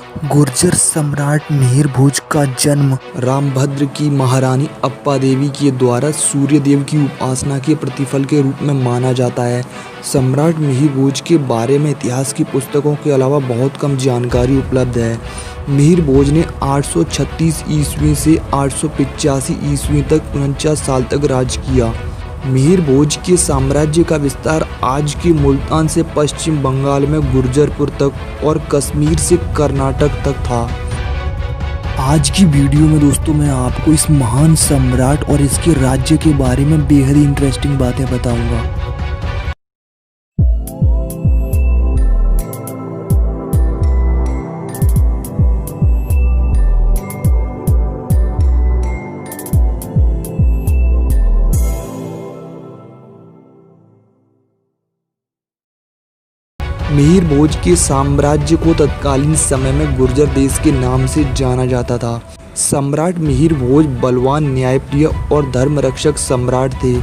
गुर्जर सम्राट मिहिर भोज का जन्म रामभद्र की महारानी अप्पा देवी के द्वारा सूर्य देव की उपासना के प्रतिफल के रूप में माना जाता है। सम्राट मिहिर भोज के बारे में इतिहास की पुस्तकों के अलावा बहुत कम जानकारी उपलब्ध है। मिहिर भोज ने 836 ईस्वी से 885 ईस्वी तक 49 साल तक राज किया। मिहिर भोज के साम्राज्य का विस्तार आज के मुल्तान से पश्चिम बंगाल में गुर्जरपुर तक और कश्मीर से कर्नाटक तक था। आज की वीडियो में दोस्तों मैं आपको इस महान सम्राट और इसके राज्य के बारे में बेहद इंटरेस्टिंग बातें बताऊंगा। मिहिर भोज के साम्राज्य को तत्कालीन समय में गुर्जर देश के नाम से जाना जाता था। सम्राट मिहिर भोज बलवान, न्यायप्रिय और धर्मरक्षक सम्राट थे।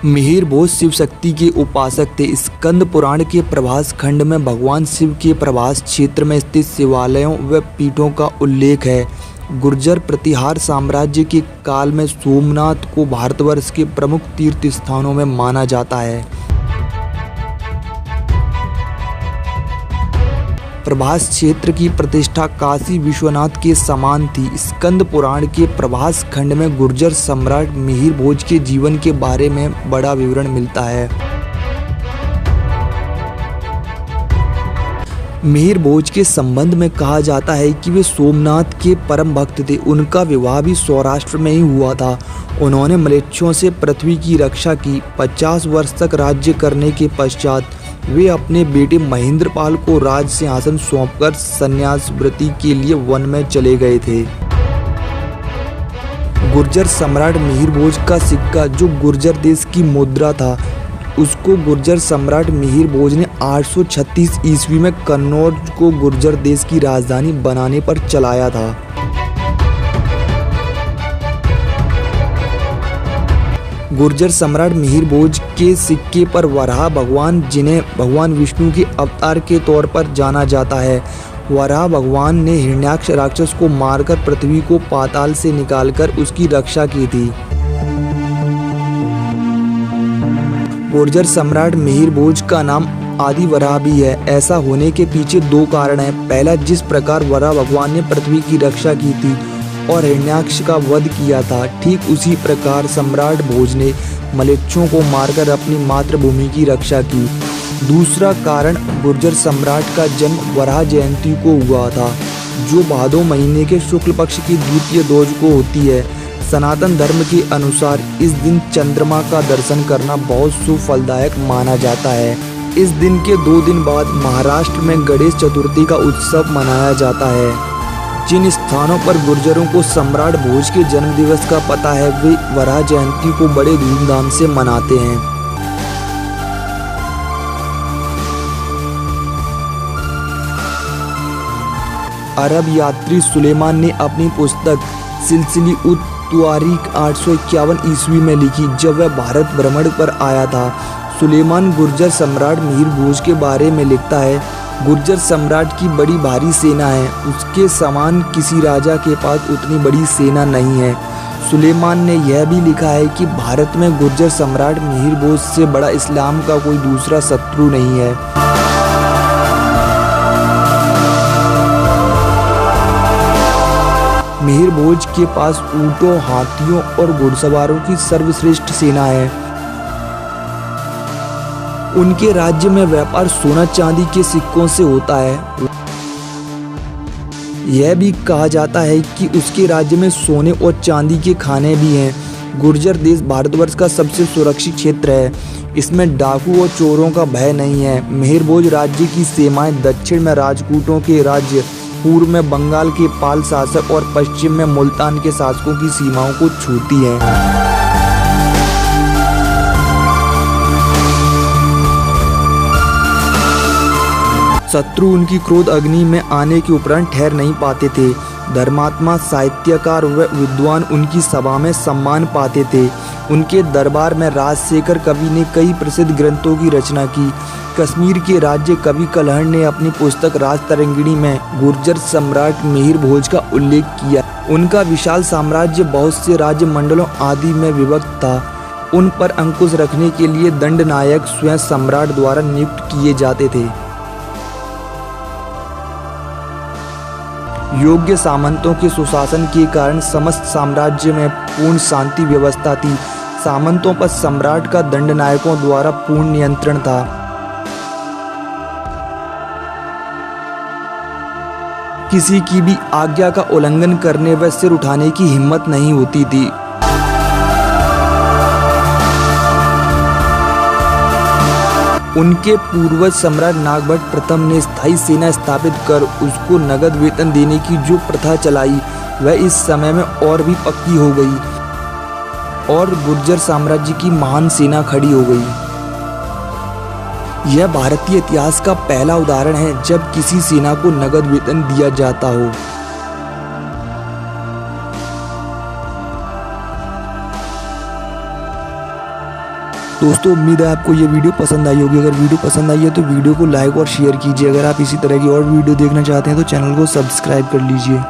मिहिर भोज शिव शक्ति के उपासक थे। स्कंद पुराण के प्रभास खंड में भगवान शिव के प्रभास क्षेत्र में स्थित शिवालयों व पीठों का उल्लेख है। गुर्जर प्रतिहार साम्राज्य के काल में सोमनाथ को भारतवर्ष के प्रमुख तीर्थ स्थानों में माना जाता है। प्रभास क्षेत्र की प्रतिष्ठा काशी विश्वनाथ के समान थी। स्कंद पुराण के प्रभास खंड में गुर्जर सम्राट मिहिर भोज के जीवन के बारे में बड़ा विवरण मिलता है। मिहिर भोज के संबंध में कहा जाता है कि वे सोमनाथ के परम भक्त थे। उनका विवाह भी सौराष्ट्र में ही हुआ था। उन्होंने म्लेच्छों से पृथ्वी की रक्षा की। 50 वर्ष तक राज्य करने के पश्चात वे अपने बेटे महेंद्रपाल को राज सिंहासन सौंपकर संन्यास व्रति के लिए वन में चले गए थे। गुर्जर सम्राट मिहिर भोज का सिक्का जो गुर्जर देश की मुद्रा था, उसको गुर्जर सम्राट मिहिर भोज ने 836 ईस्वी में कन्नौज को गुर्जर देश की राजधानी बनाने पर चलाया था। गुर्जर सम्राट मिहिर भोज के सिक्के पर वराह भगवान, जिन्हें भगवान विष्णु के अवतार के तौर पर जाना जाता है, वराह भगवान ने हिरण्याक्ष राक्षस को मारकर पृथ्वी को पाताल से निकालकर उसकी रक्षा की थी। गुर्जर सम्राट मिहिर भोज का नाम आदि वराह भी है। ऐसा होने के पीछे दो कारण हैं। पहला, जिस प्रकार वराह भगवान ने पृथ्वी की रक्षा की थी और हिरण्याक्ष का वध किया था, ठीक उसी प्रकार सम्राट भोज ने म्लेच्छों को मारकर अपनी मातृभूमि की रक्षा की। दूसरा कारण, गुर्जर सम्राट का जन्म वराह जयंती को हुआ था, जो भादो महीने के शुक्ल पक्ष की द्वितीय दोज को होती है। सनातन धर्म के अनुसार इस दिन चंद्रमा का दर्शन करना बहुत शुभ फलदायक माना जाता है। इस दिन के 2 दिन बाद महाराष्ट्र में गणेश चतुर्थी का उत्सव मनाया जाता है। जिन स्थानों पर गुर्जरों को सम्राट भोज के जन्मदिवस का पता है, वे वराह जयंती को बड़े धूमधाम से मनाते हैं। अरब यात्री सुलेमान ने अपनी पुस्तक सिलसिली उत तुआरीख 851 ईस्वी में लिखी, जब वह भारत भ्रमण पर आया था। सुलेमान गुर्जर सम्राट मिहिर भोज के बारे में लिखता है, गुर्जर सम्राट की बड़ी भारी सेना है। उसके समान किसी राजा के पास उतनी बड़ी सेना नहीं है। सुलेमान ने यह भी लिखा है कि भारत में गुर्जर सम्राट मिहिर भोज से बड़ा इस्लाम का कोई दूसरा शत्रु नहीं है। मिहिर भोज के पास ऊंटों, हाथियों और घुड़सवारों की सर्वश्रेष्ठ सेना है। उनके राज्य में व्यापार सोना चांदी के सिक्कों से होता है। यह भी कहा जाता है कि उसके राज्य में सोने और चांदी के खाने भी हैं। गुर्जर देश भारतवर्ष का सबसे सुरक्षित क्षेत्र है। इसमें डाकू और चोरों का भय नहीं है। मिहिर भोज राज्य की सीमाएं दक्षिण में राजपूतों के राज्य, पूर्व में बंगाल के पाल शासक और पश्चिम में मुल्तान के शासकों की सीमाओं को छूती है। शत्रु उनकी क्रोध अग्नि में आने के उपरांत ठहर नहीं पाते थे। धर्मात्मा, साहित्यकार व विद्वान उनकी सभा में सम्मान पाते थे। उनके दरबार में राजशेखर कवि ने कई प्रसिद्ध ग्रंथों की रचना की। कश्मीर के राज्य कवि कलहड़ ने अपनी पुस्तक राजतरंगिणी में गुर्जर सम्राट मिहिर भोज का उल्लेख किया। उनका विशाल साम्राज्य बहुत से राज्य मंडलों आदि में विभक्त था। उन पर अंकुश रखने के लिए दंडनायक स्वयं सम्राट द्वारा नियुक्त किए जाते थे। योग्य सामंतों के सुशासन के कारण समस्त साम्राज्य में पूर्ण शांति व्यवस्था थी। सामंतों पर सम्राट का दंडनायकों द्वारा पूर्ण नियंत्रण था। किसी की भी आज्ञा का उल्लंघन करने व सिर उठाने की हिम्मत नहीं होती थी। उनके पूर्वज सम्राट नागभट्ट प्रथम ने स्थायी सेना स्थापित कर उसको नगद वेतन देने की जो प्रथा चलाई वह इस समय में और भी पक्की हो गई और गुर्जर साम्राज्य की महान सेना खड़ी हो गई। यह भारतीय इतिहास का पहला उदाहरण है जब किसी सेना को नगद वेतन दिया जाता हो। दोस्तों, उम्मीद है आपको ये वीडियो पसंद आई होगी। अगर वीडियो पसंद आई है तो वीडियो को लाइक और शेयर कीजिए। अगर आप इसी तरह की और वीडियो देखना चाहते हैं तो चैनल को सब्सक्राइब कर लीजिए।